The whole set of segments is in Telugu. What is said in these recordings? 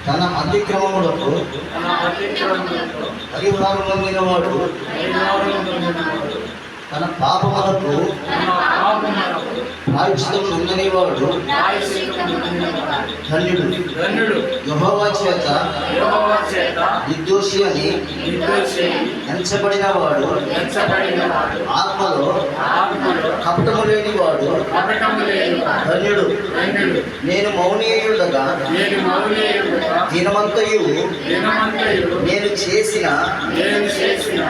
తన అతిక్రమములకు పరిహారం పొందినవాడు, తన పాపములకు ప్రాయశ్చిత్తం పొందనివాడు ధన్యుడు. యెహోవా చేత నిర్దోషి అని ఎంచబడిన వాడు, ఆత్మలో కపటము లేనివాడు ధన్యుడు. నేను మౌనీయుడగా దినమంతయు నేను చేసిన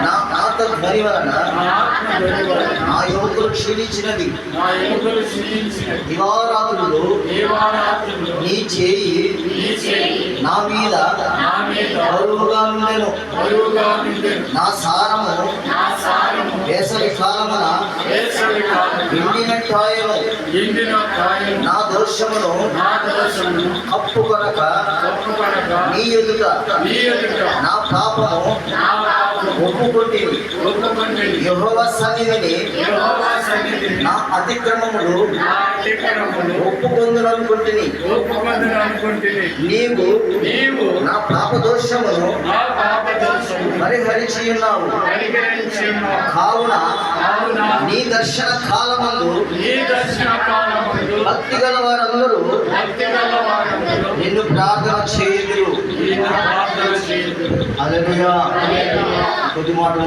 నా ఆత్మధ్వని వలన నా యువకులు క్షీణించినది. దివారాత్రులు నీ చేయి నా మీద బరువుగా ఉండెను. నా సారము వేసవి కాలమున ఎండినట్టాయను. నా దోషమును కప్పుకొనక నీ ఎదుట నా పాపము ఒప్పుకొంటిని. యెహోవా సన్నిధిని నా అతిక్రమములు ఒప్పుకొందుననుకొంటిని. నీవు నా పాప దోషమును పరిహరించి ఉన్నావు. కావున నీ దర్శన కాలమందు భక్తి గల వారందరూ నిన్ను ప్రార్థన చేయుదురు. హల్లెలూయా. కొద్ది మాటలు